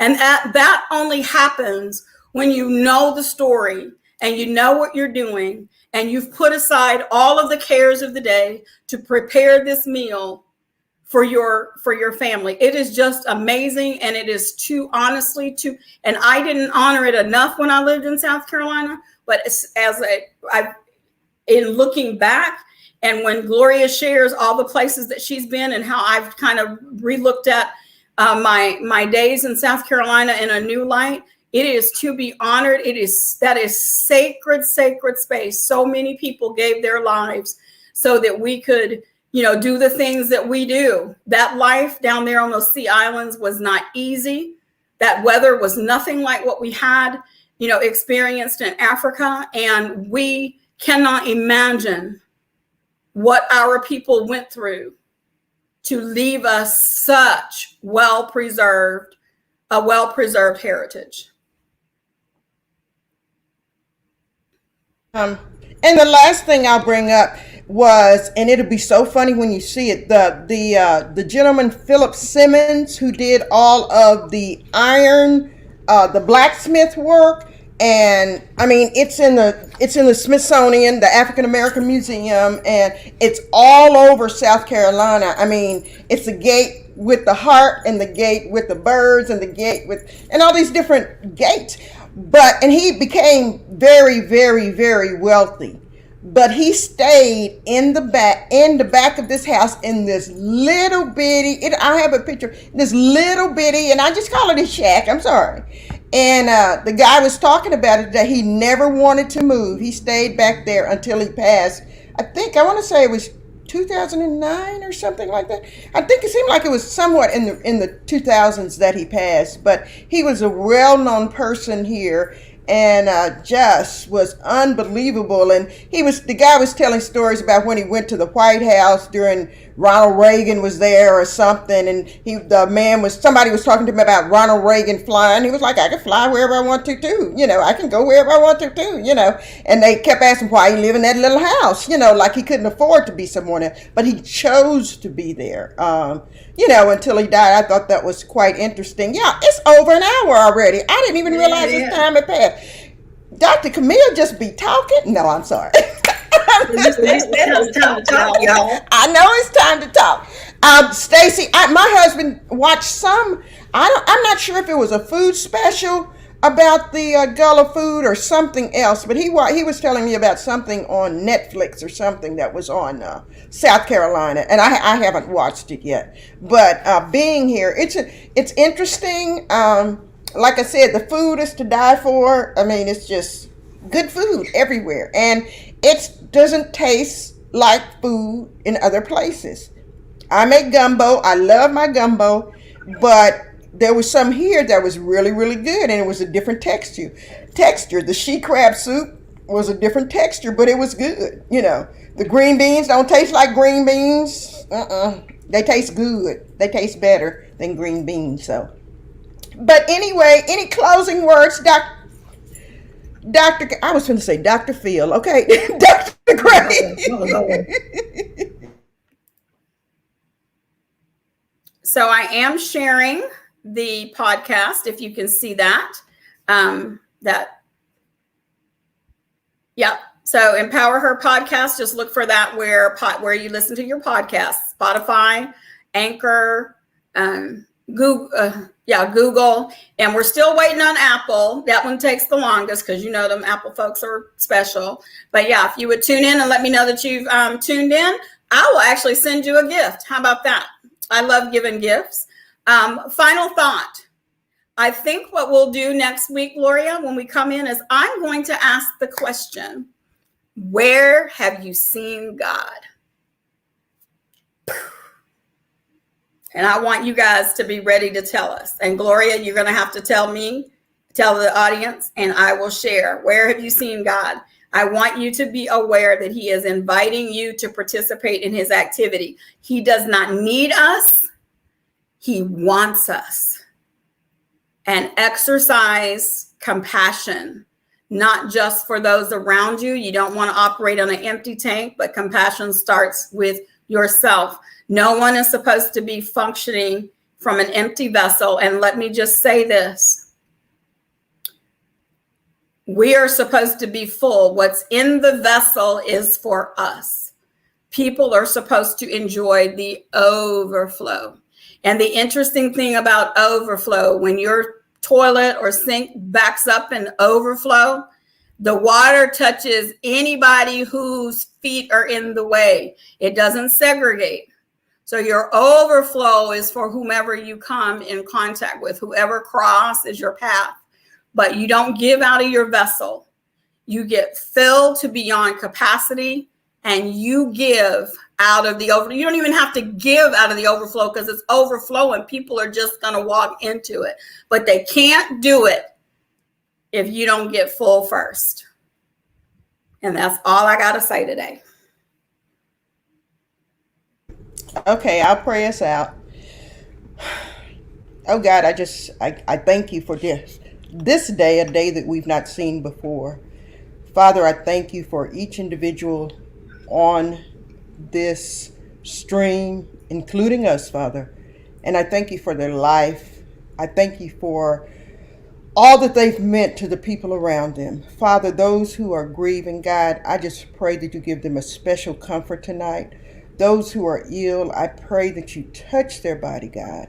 S2: And that only happens when you know the story and you know what you're doing, and you've put aside all of the cares of the day to prepare this meal for your family. It is just amazing, and it is too honestly too. And I didn't honor it enough when I lived in South Carolina, but in looking back, and when Gloria shares all the places that she's been and how I've kind of relooked at my days in South Carolina in a new light, it is to be honored. That is sacred space. So many people gave their lives so that we could, do the things that we do. That life down there on those sea islands was not easy. That weather was nothing like what we had, experienced in Africa. And we cannot imagine what our people went through to leave us such a well-preserved heritage.
S1: And the last thing I'll bring up was, and it'll be so funny when you see it, the gentleman Philip Simmons, who did all of the iron, the blacksmith work, and I mean it's in the Smithsonian, the African American Museum, and it's all over South Carolina. I mean, it's the gate with the heart, and the gate with the birds, and the gate and all these different gates. And he became very, very, very wealthy. But he stayed in the back of this house in this little bitty, I have a picture, this little bitty, and I just call it a shack, I'm sorry. And the guy was talking about it, that he never wanted to move. He stayed back there until he passed. I want to say it was 2009 or something like that. I think it seemed like it was somewhat in the 2000s that he passed. But he was a well-known person here, and just was unbelievable. And the guy was telling stories about when he went to the White House during Ronald Reagan was there or something, and somebody was talking to him about Ronald Reagan flying. He was like, I can fly wherever I want to too, I can go wherever I want to too, and they kept asking why he lived in that little house, like he couldn't afford to be somewhere else, but he chose to be there, until he died. I thought that was quite interesting. Yeah, it's over an hour already. I didn't even realize this time had passed. Dr. Camille just be talking? No, I'm sorry.
S2: It's time to talk, y'all.
S1: I know it's time to talk. Stacy, my husband watched some. I'm not sure if it was a food special about the Gullah food or something else, but he was telling me about something on Netflix or something that was on South Carolina, and I haven't watched it yet. But being here, it's interesting. Like I said, the food is to die for. I mean, it's just good food everywhere, and it doesn't taste like food in other places. I make gumbo. I love my gumbo, but there was some here that was really, really good, and it was a different texture. The she crab soup was a different texture, but it was good. The green beans don't taste like green beans. They taste good. They taste better than green beans. So, but anyway, any closing words, Dr. I was going to say Dr. Phil. Okay, Dr. Gray.
S2: So I am sharing the podcast, if you can see that. So Empower Her podcast. Just look for that where you listen to your podcast. Spotify, Anchor, Google, and we're still waiting on Apple. That one takes the longest because them Apple folks are special. But yeah, if you would tune in and let me know that you've tuned in, I will actually send you a gift. How about that? I love giving gifts. Final thought. I think what we'll do next week, Gloria, when we come in, is I'm going to ask the question, where have you seen God? And I want you guys to be ready to tell us. And Gloria, you're going to have to tell the audience, and I will share. Where have you seen God? I want you to be aware that he is inviting you to participate in his activity. He does not need us. He wants us. And exercise compassion, not just for those around you. You don't want to operate on an empty tank, but compassion starts with yourself. No one is supposed to be functioning from an empty vessel. And let me just say this. We are supposed to be full. What's in the vessel is for us. People are supposed to enjoy the overflow. And the interesting thing about overflow, when your toilet or sink backs up and overflow, the water touches anybody whose feet are in the way. It doesn't segregate. So your overflow is for whomever you come in contact with, whoever crosses your path. But you don't give out of your vessel. You get filled to beyond capacity, and you give out of the overflow. You don't even have to give out of the overflow because it's overflowing. People are just going to walk into it. But they can't do it if you don't get full first. And that's all I got to say today.
S1: Okay, I'll pray us out. Oh God, I thank you for this day, a day that we've not seen before. Father, I thank you for each individual on this stream, including us, Father. And I thank you for their life. I thank you for all that they've meant to the people around them. Father, those who are grieving, God, I just pray that you give them a special comfort tonight. Those who are ill, I pray that you touch their body, God.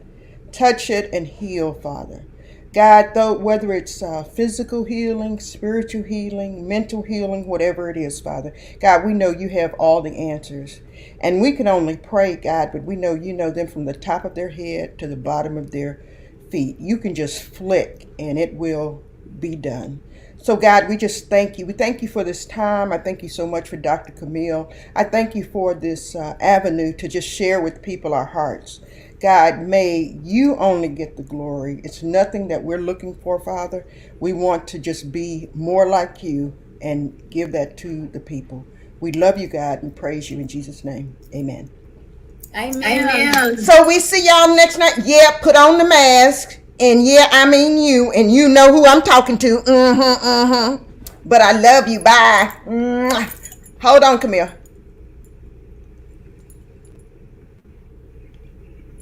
S1: Touch it and heal, Father. God, though, whether it's physical healing, spiritual healing, mental healing, whatever it is, Father, God, we know you have all the answers. And we can only pray, God, but we know you know them from the top of their head to the bottom of their feet. You can just flick and it will be done. So, God, we just thank you. We thank you for this time. I thank you so much for Dr. Camille. I thank you for this avenue to just share with people our hearts. God, may you only get the glory. It's nothing that we're looking for, Father. We want to just be more like you and give that to the people. We love you, God, and praise you in Jesus' name. Amen.
S2: Amen.
S1: So we see y'all next night. Yeah, put on the mask. And yeah, I mean you. And you know who I'm talking to. But I love you. Bye. Hold on, Camille.